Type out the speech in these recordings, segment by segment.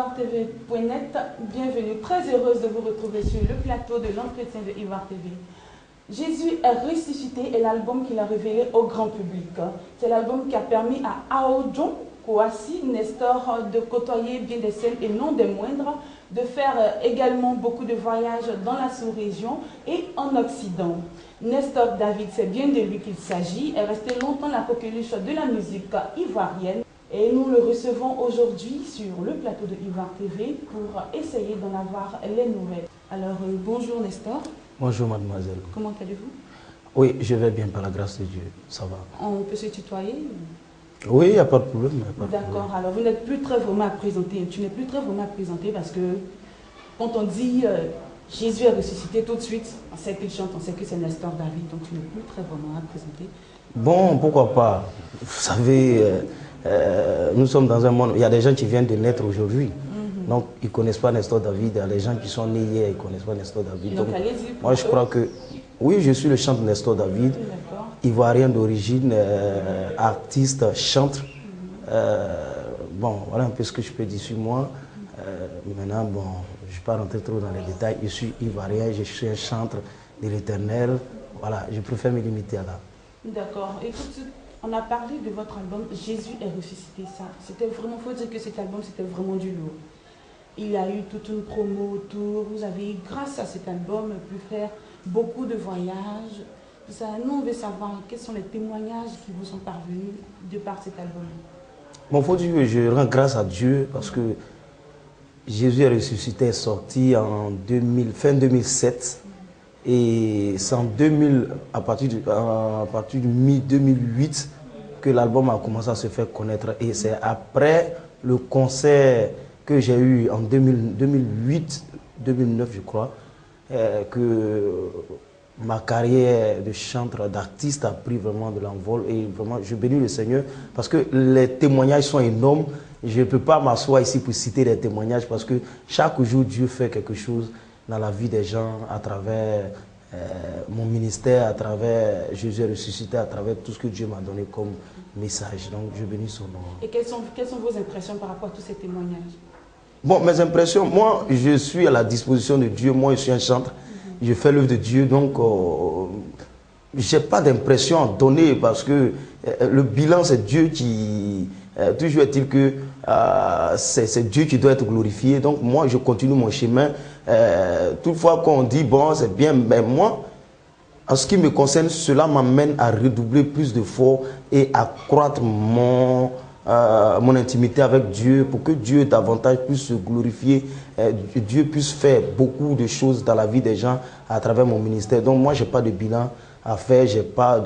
ivoire-tv.net, bienvenue, très heureuse de vous retrouver sur le plateau de l'entretien de Ivoire TV. Jésus est ressuscité est l'album qu'il a révélé au grand public. C'est l'album qui a permis à Aodjon, Kouassi, Nestor de côtoyer bien des scènes et non des moindres, de faire également beaucoup de voyages dans la sous-région et en Occident. Nestor David, c'est bien de lui qu'il s'agit, est resté longtemps la coqueluche de la musique ivoirienne. Et nous le recevons aujourd'hui sur le plateau de Ivoire TV pour essayer d'en avoir les nouvelles. Alors, bonjour Nestor. Bonjour mademoiselle. Comment allez-vous? Oui, je vais bien par la grâce de Dieu, ça va. On peut se tutoyer? Oui, il n'y a pas de problème. D'accord, alors vous n'êtes plus très vraiment à présenter, tu n'es plus très vraiment à présenter parce que quand on dit Jésus est ressuscité tout de suite, on sait qu'il chante, on sait que c'est Nestor David, donc tu n'es plus très vraiment à présenter. Bon, pourquoi pas? Vous savez, nous sommes dans un monde, il y a des gens qui viennent de naître aujourd'hui. Donc, ils ne connaissent pas Nestor David. Il y a des gens qui sont nés hier, ils ne connaissent pas Nestor David. Donc, moi, je crois que, oui, je suis le chanteur Nestor David, ivoirien d'origine, artiste, chanteur. Bon, voilà un peu ce que je peux dire sur moi. Maintenant, bon, je ne vais pas rentrer trop dans les détails. Je suis ivoirien, je suis un chanteur de l'Éternel. Voilà, je préfère me limiter à là. D'accord. Écoute, on a parlé de votre album Jésus est ressuscité. Ça, c'était vraiment, faut dire que cet album, c'était vraiment du lourd. Il y a eu toute une promo autour. Vous avez, grâce à cet album, pu faire beaucoup de voyages. Ça, nous, on veut savoir quels sont les témoignages qui vous sont parvenus de par cet album. Bon, il faut dire que je rends grâce à Dieu parce que Jésus est ressuscité est sorti en fin 2007. Et c'est en 2000, à partir de mi-2008 que l'album a commencé à se faire connaître. Et c'est après le concert que j'ai eu en 2008, 2009 je crois, que ma carrière de chanteur, d'artiste a pris vraiment de l'envol. Et vraiment, je bénis le Seigneur parce que les témoignages sont énormes. Je ne peux pas m'asseoir ici pour citer des témoignages parce que chaque jour, Dieu fait quelque chose dans la vie des gens à travers mon ministère, à travers Jésus ressuscité, à travers tout ce que Dieu m'a donné comme message. Donc, je bénis son nom. Et quelles sont vos impressions par rapport à tous ces témoignages? Bon, mes impressions, moi, je suis à la disposition de Dieu. Moi, je suis un chanteur. Je fais l'œuvre de Dieu. Donc, je n'ai pas d'impression à donner parce que le bilan, c'est Dieu qui... toujours est-il que c'est Dieu qui doit être glorifié. Donc, moi, je continue mon chemin. Toutefois, quand on dit, bon, c'est bien, mais moi, en ce qui me concerne, cela m'amène à redoubler plus d'efforts et à croître mon intimité avec Dieu pour que Dieu davantage puisse se glorifier, Dieu puisse faire beaucoup de choses dans la vie des gens à travers mon ministère. Donc moi, je n'ai pas de bilan à faire, je n'ai pas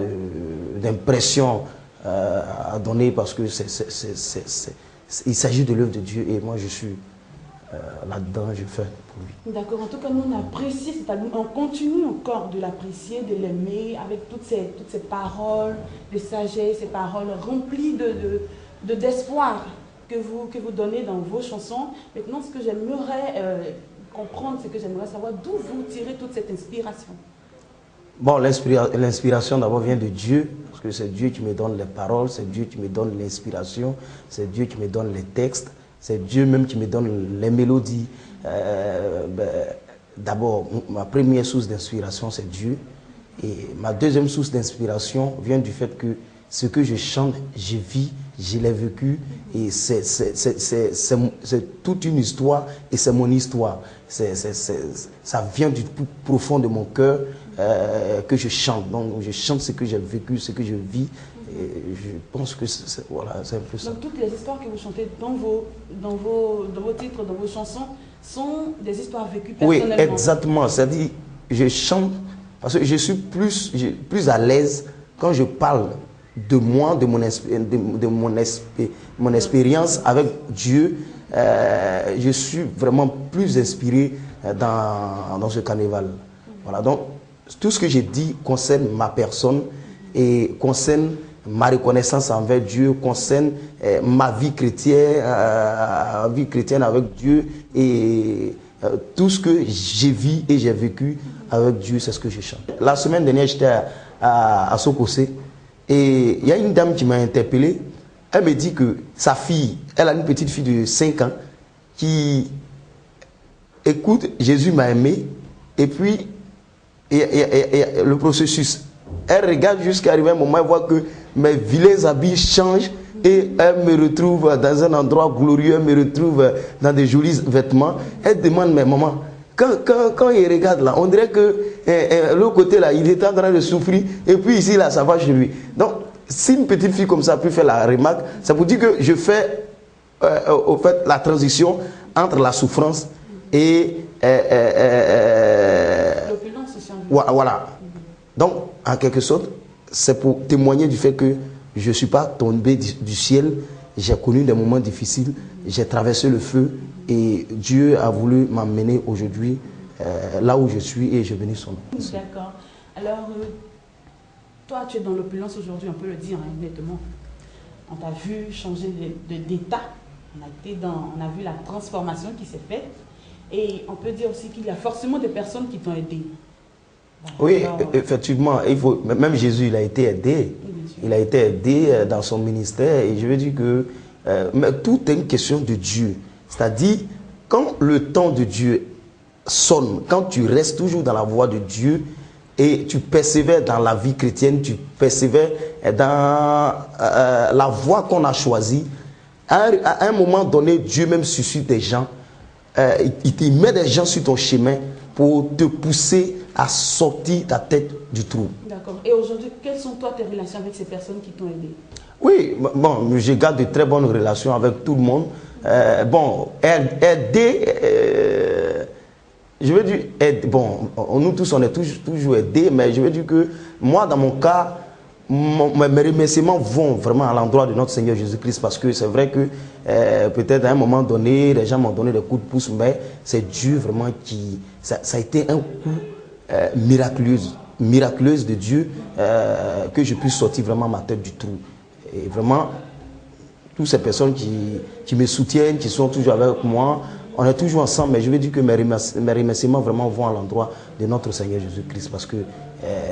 d'impression à donner parce que il s'agit de l'œuvre de Dieu et moi je suis là-dedans, je fais pour lui. D'accord, en tout cas nous on apprécie cet album, on continue encore de l'apprécier, de l'aimer avec toutes ces paroles de sagesse, ces paroles remplies d'espoir que vous donnez dans vos chansons. Maintenant, ce que j'aimerais comprendre, c'est que j'aimerais savoir d'où vous tirez toute cette inspiration. Bon, l'inspiration d'abord vient de Dieu, parce que c'est Dieu qui me donne les paroles, c'est Dieu qui me donne l'inspiration, c'est Dieu qui me donne les textes, c'est Dieu même qui me donne les mélodies. D'abord, ma première source d'inspiration, c'est Dieu. Et ma deuxième source d'inspiration vient du fait que ce que je chante, je vis, je l'ai vécu et c'est toute une histoire et c'est mon histoire. Ça vient du plus profond de mon cœur que je chante. Donc je chante ce que j'ai vécu, ce que je vis et je pense que voilà, c'est un peu ça. Donc toutes les histoires que vous chantez dans vos titres, dans vos chansons sont des histoires vécues personnellement. Oui, exactement. C'est-à-dire, je chante parce que je suis plus à l'aise quand je parle de moi, de mon expérience avec Dieu. Je suis vraiment plus inspiré dans ce carnaval. Voilà, donc tout ce que j'ai dit concerne ma personne et concerne ma reconnaissance envers Dieu, concerne ma vie chrétienne avec Dieu et tout ce que j'ai vu et j'ai vécu avec Dieu, c'est ce que je chante. La semaine dernière, j'étais à Sokosé. Et il y a une dame qui m'a interpellé. Elle me dit que sa fille, elle a une petite fille de 5 ans qui écoute, Jésus m'a aimé, et puis le processus. Elle regarde jusqu'à arriver un moment, elle voit que mes vilains habits changent et elle me retrouve dans un endroit glorieux, elle me retrouve dans des jolis vêtements. Elle demande, mais maman, quand il regarde là, on dirait que l'autre côté là, il est en train de souffrir et puis ici là, ça va chez lui. Donc, si une petite fille comme ça peut faire la remarque, ça vous dit que je fais au fait la transition entre la souffrance et voilà. Donc, en quelque sorte, c'est pour témoigner du fait que je ne suis pas tombé du ciel. J'ai connu des moments difficiles. J'ai traversé le feu. Et Dieu a voulu m'emmener aujourd'hui là où je suis et je bénis son nom. D'accord. Alors, toi, tu es dans l'opulence aujourd'hui, on peut le dire honnêtement. On t'a vu changer d'état. On a vu la transformation qui s'est faite. Et on peut dire aussi qu'il y a forcément des personnes qui t'ont aidé. Oui, effectivement, même Jésus, il a été aidé. Il a été aidé dans son ministère. Et je veux dire que mais tout est une question de Dieu. C'est-à-dire, quand le temps de Dieu sonne, quand tu restes toujours dans la voie de Dieu et tu persévères dans la vie chrétienne, tu persévères dans la voie qu'on a choisie, à un moment donné, Dieu même suscite des gens, il te met des gens sur ton chemin pour te pousser à sortir ta tête du trou. D'accord. Et aujourd'hui, quelles sont toi tes relations avec ces personnes qui t'ont aidé? Oui, bon, je garde de très bonnes relations avec tout le monde. Bon, aider, je veux dire, bon, nous tous, on est toujours aidés, mais je veux dire que moi, dans mon cas, mes remerciements vont vraiment à l'endroit de notre Seigneur Jésus-Christ, parce que c'est vrai que peut-être à un moment donné, les gens m'ont donné des coups de pouce, mais c'est Dieu vraiment qui... Ça a été un coup miraculeuse de Dieu que je puisse sortir vraiment ma tête du trou. Et vraiment, toutes ces personnes qui me soutiennent, qui sont toujours avec moi, on est toujours ensemble, mais je veux dire que mes remerciements vraiment vont à l'endroit de notre Seigneur Jésus-Christ, parce que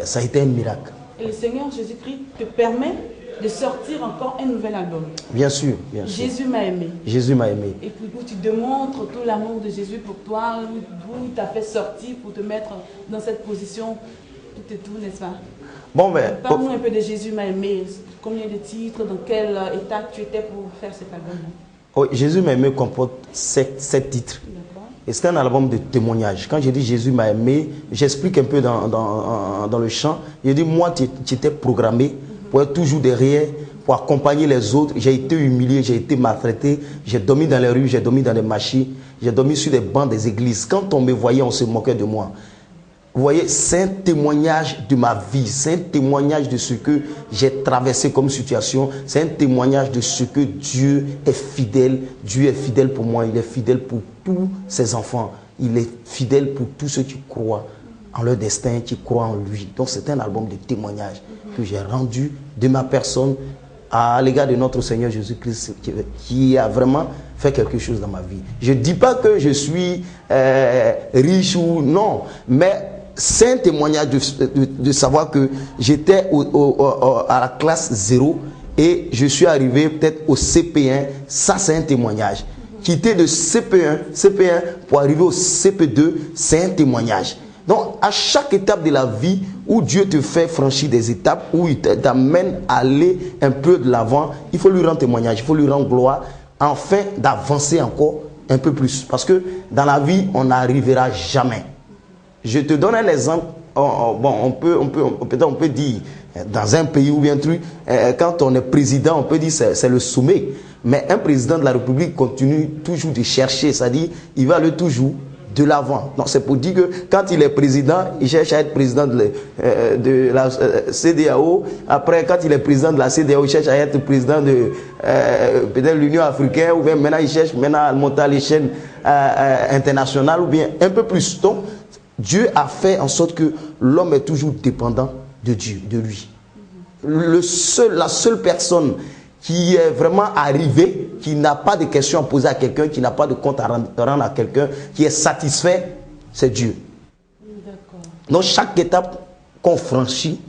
ça a été un miracle. Et le Seigneur Jésus-Christ te permet de sortir encore un nouvel album. Bien sûr, bien sûr. Jésus m'a aimé. Jésus m'a aimé. Et puis où tu démontres tout l'amour de Jésus pour toi, où il t'a fait sortir pour te mettre dans cette position, tout et tout, n'est-ce pas? Bon, ben, parle-nous un peu de Jésus m'a aimé. Combien de titres, dans quel état tu étais pour faire cet album? Oui, Jésus m'a aimé comporte 7 titres. Et c'est un album de témoignage. Quand je dis Jésus m'a aimé, j'explique un peu dans le chant. Je dis, moi, tu étais programmé pour être toujours derrière, pour accompagner les autres. J'ai été humilié, j'ai été maltraité. J'ai dormi dans les rues, j'ai dormi dans les machines. J'ai dormi sur des bancs des églises. Quand on me voyait, on se moquait de moi. Vous voyez, c'est un témoignage de ma vie, c'est un témoignage de ce que j'ai traversé comme situation, c'est un témoignage de ce que Dieu est fidèle. Dieu est fidèle pour moi, il est fidèle pour tous ses enfants, il est fidèle pour tous ceux qui croient en leur destin, qui croient en lui. Donc c'est un album de témoignage que j'ai rendu de ma personne à l'égard de notre Seigneur Jésus-Christ qui a vraiment fait quelque chose dans ma vie. Je ne dis pas que je suis riche ou non, mais c'est un témoignage de savoir que j'étais à la classe 0 et je suis arrivé peut-être au CP1. Ça, c'est un témoignage. Quitter de CP1 pour arriver au CP2, c'est un témoignage. Donc, à chaque étape de la vie où Dieu te fait franchir des étapes, où il t'amène à aller un peu de l'avant, il faut lui rendre témoignage, il faut lui rendre gloire, afin d'avancer encore un peu plus. Parce que dans la vie, on n'arrivera jamais. Je te donne un exemple. Bon, on peut dire dans un pays ou bien truc, quand on est président, on peut dire c'est le sommet. Mais un président de la République continue toujours de chercher, c'est-à-dire il va aller toujours de l'avant. Donc c'est pour dire que quand il est président, il cherche à être président de la CEDEAO. Après, quand il est président de la CEDEAO, il cherche à être président de peut-être l'Union africaine, ou bien maintenant il cherche à monter à l'échelle internationale, ou bien un peu plus. Donc, Dieu a fait en sorte que l'homme est toujours dépendant de Dieu, de lui. La seule personne qui est vraiment arrivée, qui n'a pas de questions à poser à quelqu'un, qui n'a pas de compte à rendre à quelqu'un, qui est satisfait, c'est Dieu. Donc chaque étape qu'on franchit,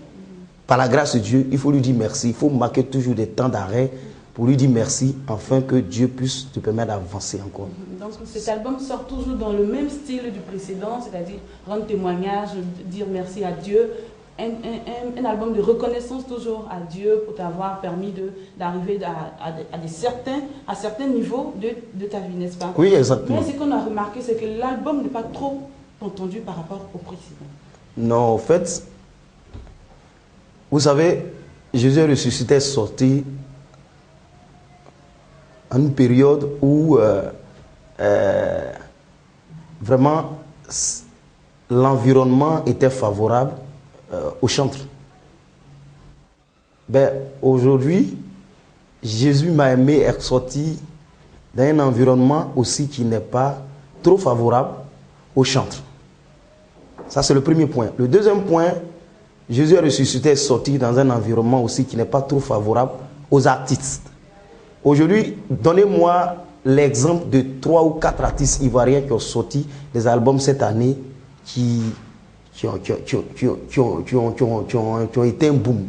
par la grâce de Dieu, il faut lui dire merci. Il faut marquer toujours des temps d'arrêt pour lui dire merci, afin que Dieu puisse te permettre d'avancer encore. Donc cet album sort toujours dans le même style du précédent, c'est-à-dire rendre témoignage, dire merci à Dieu. Un album de reconnaissance toujours à Dieu pour t'avoir permis d'arriver à certains niveaux de ta vie, n'est-ce pas? Oui, exactement. Mais ce qu'on a remarqué, c'est que l'album n'est pas trop entendu par rapport au précédent. Non, en fait, vous savez, Jésus ressuscité est sorti en une période où vraiment l'environnement était favorable au chantre. Ben, aujourd'hui, Jésus m'a aimé être sorti dans un environnement aussi qui n'est pas trop favorable au chantre. Ça, c'est le premier point. Le deuxième point, Jésus est ressuscité est sorti dans un environnement aussi qui n'est pas trop favorable aux artistes. Aujourd'hui, donnez-moi l'exemple de 3 ou 4 artistes ivoiriens qui ont sorti des albums cette année qui ont été un boom.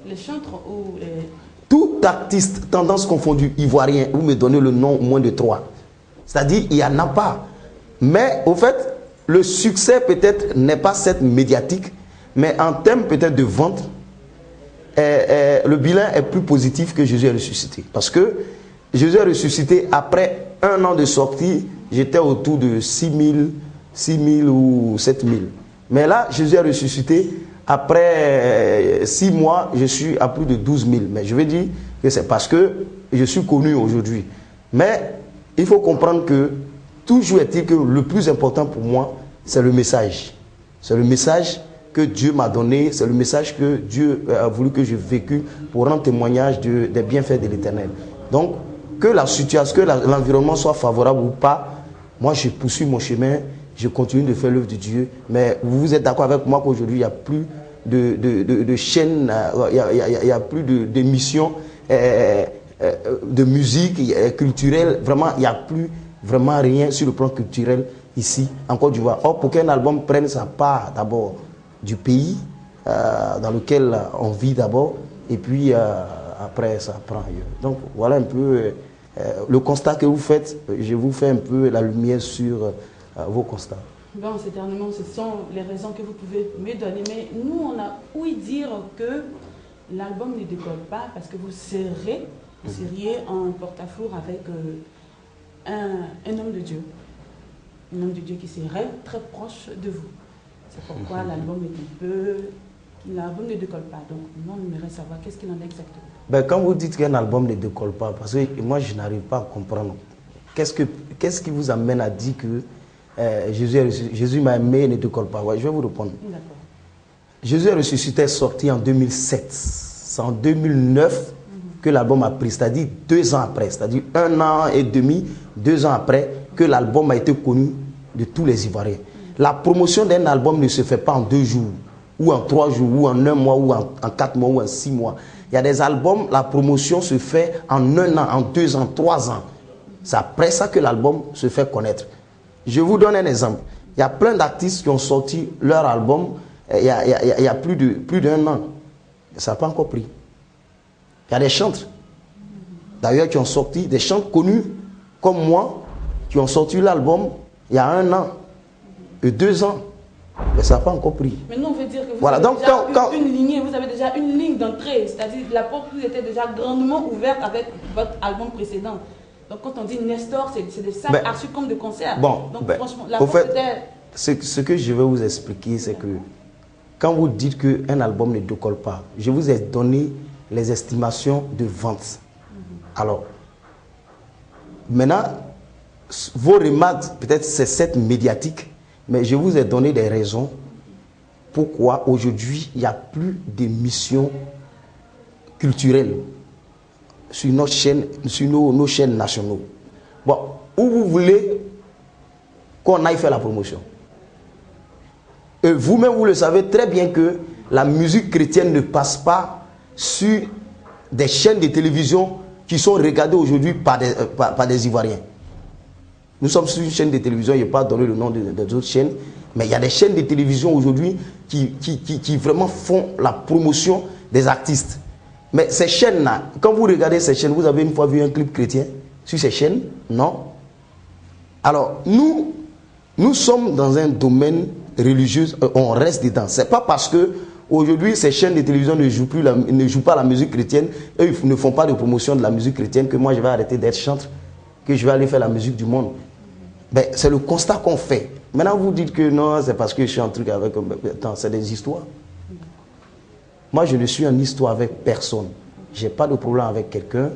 Les chantres ou les... Tout artiste, tendance confondue, ivoirien, vous me donnez le nom au moins de 3. C'est-à-dire, il n'y en a pas. Mais, au fait, le succès peut-être n'est pas cette médiatique, mais en termes peut-être de vente, le bilan est plus positif que Jésus est ressuscité. Parce que Jésus est ressuscité après 1 an de sortie, j'étais autour de 6 000 ou 7 000. Mais là, Jésus est ressuscité, après 6 mois, je suis à plus de 12 000. Mais je veux dire que c'est parce que je suis connu aujourd'hui. Mais il faut comprendre que toujours est-il que le plus important pour moi, c'est le message. C'est le message que Dieu m'a donné, c'est le message que Dieu a voulu que je vécu pour rendre témoignage des bienfaits de l'Éternel. Donc, que la situation, que l'environnement soit favorable ou pas, moi je poursuis mon chemin, je continue de faire l'œuvre de Dieu. Mais vous êtes d'accord avec moi qu'aujourd'hui, il n'y a plus de chaînes, il n'y a plus d'émissions de musique culturelle. Vraiment, il n'y a plus vraiment rien sur le plan culturel ici en Côte d'Ivoire. Or, pour qu'un album prenne sa part d'abord du pays dans lequel on vit d'abord, et puis après ça prend ailleurs. Donc voilà un peu le constat que vous faites. Je vous fais un peu la lumière sur vos constats. Bon, certainement, ce sont les raisons que vous pouvez me donner, mais nous on a ouï dire que l'album ne décolle pas parce que vous seriez en porte-à-four avec un homme de Dieu. Un homme de Dieu qui serait très proche de vous. C'est pourquoi l'album ne décolle pas. Donc, nous, on aimerait savoir qu'est-ce qu'il en est exactement. Ben, quand vous dites qu'un album ne décolle pas, parce que moi, je n'arrive pas à comprendre. Qu'est-ce qui vous amène à dire que Jésus m'a aimé et ne décolle pas? Ouais, je vais vous répondre. D'accord. Jésus est ressuscité est sorti en 2007. C'est en 2009 que l'album a pris, c'est-à-dire 2 ans après, c'est-à-dire 1 an et demi, 2 ans après que l'album a été connu de tous les Ivoiriens. La promotion d'un album ne se fait pas en 2 jours, ou en 3 jours, ou en 1 mois, ou en 4 mois, ou en 6 mois. Il y a des albums, la promotion se fait en 1 an, en 2 ans, 3 ans. C'est après ça que l'album se fait connaître. Je vous donne un exemple. Il y a plein d'artistes qui ont sorti leur album il y a plus d'1 an. Ça n'a pas encore pris. Il y a des chantres, d'ailleurs, qui ont sorti, des chantres connus comme moi, qui ont sorti l'album il y a 1 an et 2 ans. Mais ça n'a pas encore pris. Mais nous, on veut dire que vous voilà, avez donc, déjà une lignée, vous avez déjà une ligne d'entrée, c'est-à-dire la porte était déjà grandement ouverte avec votre album précédent. Donc quand on dit Nestor, c'est des salles archi comme de concert. Bon, donc franchement, la au porte fait, était... ce que je vais vous expliquer, c'est que quand vous dites qu'un album ne décolle pas, je vous ai donné les estimations de vente. Alors, maintenant, vos remarques, peut-être c'est cette médiatique, mais je vous ai donné des raisons pourquoi aujourd'hui il n'y a plus d'émissions culturelles sur notre chaîne, sur nos chaînes nationales. Bon, où vous voulez qu'on aille faire la promotion? Et vous-même, vous le savez très bien que la musique chrétienne ne passe pas sur des chaînes de télévision qui sont regardées aujourd'hui par des Ivoiriens. Nous sommes sur une chaîne de télévision, je ne vais pas donner le nom des autres chaînes, mais il y a des chaînes de télévision aujourd'hui qui vraiment font la promotion des artistes. Mais ces chaînes-là, quand vous regardez ces chaînes, vous avez une fois vu un clip chrétien sur ces chaînes? Non. Alors, nous sommes dans un domaine religieux, on reste dedans. C'est pas parce que aujourd'hui ces chaînes de télévision ne jouent pas la musique chrétienne, eux ils ne font pas de promotion de la musique chrétienne, que moi je vais arrêter d'être chanteur, que je vais aller faire la musique du monde. Ben, c'est le constat qu'on fait. Maintenant vous dites que non, c'est parce que je suis un truc avec... Attends, c'est des histoires. Moi je ne suis en histoire avec personne. J'ai pas de problème avec quelqu'un.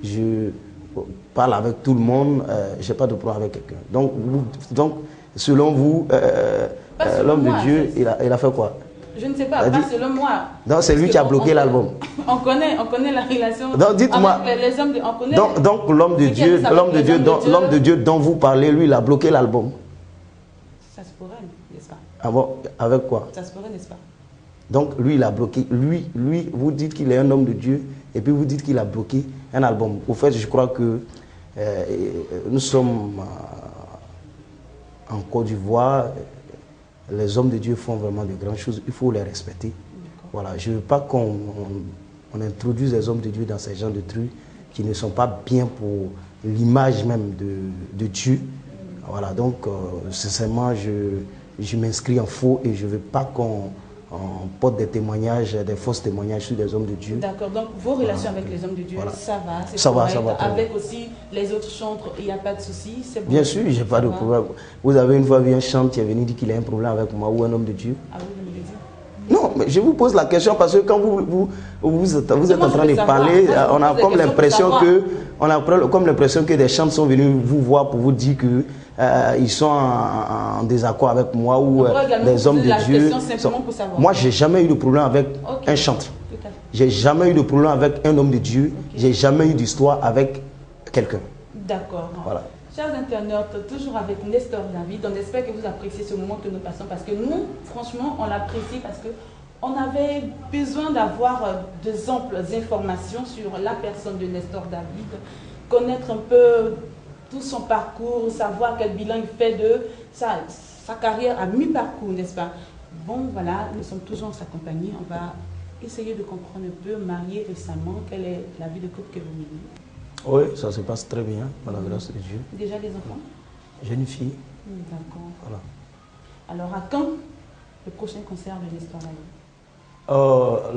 Je parle avec tout le monde. J'ai pas de problème avec quelqu'un. Donc selon vous, l'homme de Dieu, il a fait quoi? Je ne sais pas, pas selon moi. Donc c'est lui qui a bloqué l'album. On connaît la relation. Donc dites-moi. Les hommes, on connaît. Donc l'homme de Dieu dont vous parlez, lui, il a bloqué l'album. Ça se pourrait, n'est-ce pas? Ah bon, avec quoi? Ça se pourrait, n'est-ce pas? Donc lui, il a bloqué. Lui, vous dites qu'il est un homme de Dieu et puis vous dites qu'il a bloqué un album. Au fait, je crois que nous sommes en Côte d'Ivoire. Les hommes de Dieu font vraiment de grandes choses. Il faut les respecter. Voilà, je ne veux pas qu'on introduise les hommes de Dieu dans ces genres de trucs qui ne sont pas bien pour l'image même de Dieu. Voilà, donc sincèrement, je m'inscris en faux et je ne veux pas qu'on porte des témoignages, des fausses témoignages sur des hommes de Dieu. D'accord, donc vos relations avec les hommes de Dieu, voilà. Ça va, c'est ça correct. Va. Avec aussi les autres chantres, il n'y a pas de souci, c'est bon. Bien sûr, je n'ai pas de problème. Vous avez une fois vu un chantre qui est venu dire qu'il a un problème avec moi ou un homme de Dieu? Ah oui, vous me le dites. Non, mais je vous pose la question parce que quand vous êtes en train de parler, on a comme l'impression que des chantres sont venus vous voir pour vous dire que ils sont en désaccord avec moi ou les hommes de Dieu. Moi, j'ai jamais eu de problème avec un chantre. J'ai jamais eu de problème avec un homme de Dieu. J'ai jamais eu d'histoire avec quelqu'un. D'accord. Voilà. Chers internautes, toujours avec Nestor David, on espère que vous appréciez ce moment que nous passons parce que nous, franchement, on l'apprécie parce qu'on avait besoin d'avoir d'amples informations sur la personne de Nestor David, connaître un peu tout son parcours, savoir quel bilan il fait de sa carrière à mi-parcours, n'est-ce pas? Bon, voilà, nous sommes toujours en sa compagnie, on va essayer de comprendre un peu, marié récemment, quelle est la vie de couple que vous menez? Oui, ça se passe très bien, par la grâce de Dieu. Déjà des enfants? J'ai une fille. D'accord. Voilà. Alors, à quand le prochain concert de Nestor David?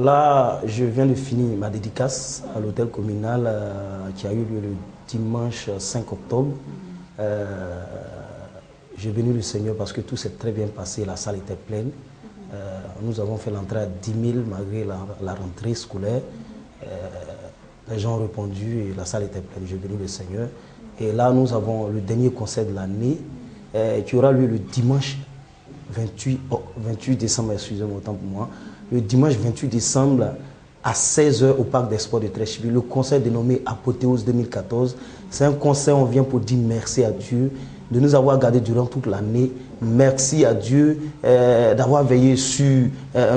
Là, je viens de finir ma dédicace à l'hôtel communal qui a eu lieu le dimanche 5 octobre. J'ai béni le Seigneur parce que tout s'est très bien passé, la salle était pleine. Nous avons fait l'entrée à 10 000 malgré la rentrée scolaire. Les gens ont répondu et la salle était pleine. J'ai béni le Seigneur. Et là, nous avons le dernier concert de l'année qui aura lieu le dimanche 28 décembre, excusez-moi, autant pour moi. Le dimanche 28 décembre à 16 h au Parc des Sports de Treichville. Le concert dénommé Apothéose 2014. C'est un concert, on vient pour dire merci à Dieu de nous avoir gardés durant toute l'année. Merci à Dieu d'avoir veillé sur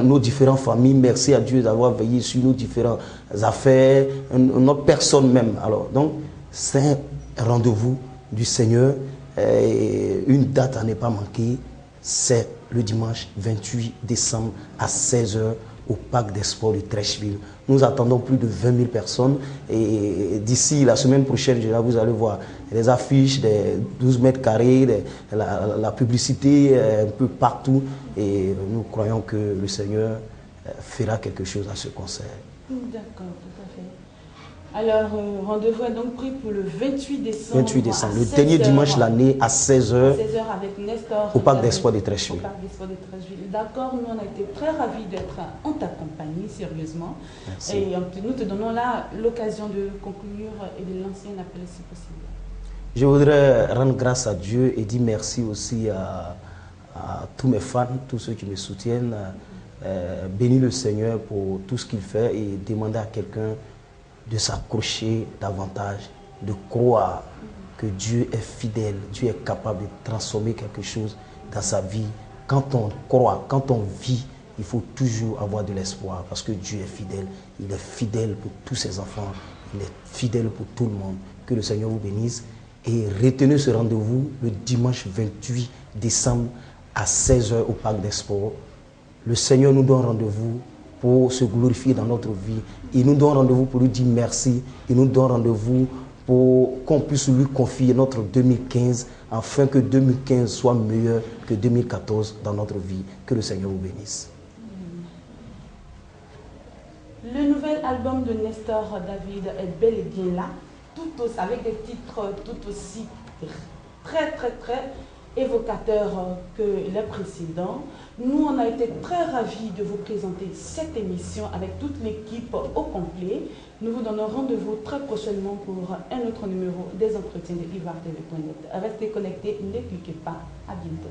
nos différentes familles. Merci à Dieu d'avoir veillé sur nos différentes affaires, notre personne même. Alors, donc, c'est un rendez-vous du Seigneur. Une date à ne pas manquer, c'est le dimanche 28 décembre à 16 h au Parc des Sports de Treichville. Nous attendons plus de 20 000 personnes et d'ici la semaine prochaine, vous allez voir les affiches, des 12 mètres carrés, la publicité un peu partout et nous croyons que le Seigneur fera quelque chose à ce concert. D'accord, tout à fait. Alors, rendez-vous est donc pris pour le 28 décembre. 28 décembre, le dernier dimanche de l'année à 16 h. 16 h avec Nestor. Au Parc des Sports de Treichville. Au Parc des Sports de Treichville. D'accord, nous on a été très ravis d'être en ta compagnie, sérieusement. Merci. Et nous te donnons là l'occasion de conclure et de lancer un appel si possible. Je voudrais rendre grâce à Dieu et dire merci aussi à tous mes fans, tous ceux qui me soutiennent. Bénis le Seigneur pour tout ce qu'il fait et demander à quelqu'un de s'accrocher davantage, de croire que Dieu est fidèle, Dieu est capable de transformer quelque chose dans sa vie. Quand on croit, quand on vit, il faut toujours avoir de l'espoir parce que Dieu est fidèle. Il est fidèle pour tous ses enfants, il est fidèle pour tout le monde. Que le Seigneur vous bénisse et retenez ce rendez-vous le dimanche 28 décembre à 16 h au Parc des Sports. Le Seigneur nous donne rendez-vous pour se glorifier dans notre vie. Il nous donne rendez-vous pour lui dire merci. Il nous donne rendez-vous pour qu'on puisse lui confier notre 2015 afin que 2015 soit meilleur que 2014 dans notre vie. Que le Seigneur vous bénisse. Le nouvel album de Nestor David est bel et bien là, avec des titres tout aussi très évocateurs que les précédents. Nous, on a été très ravis de vous présenter cette émission avec toute l'équipe au complet. Nous vous donnons rendez-vous très prochainement pour un autre numéro des entretiens de ivartv.net. Restez connectés, ne cliquez pas. À bientôt.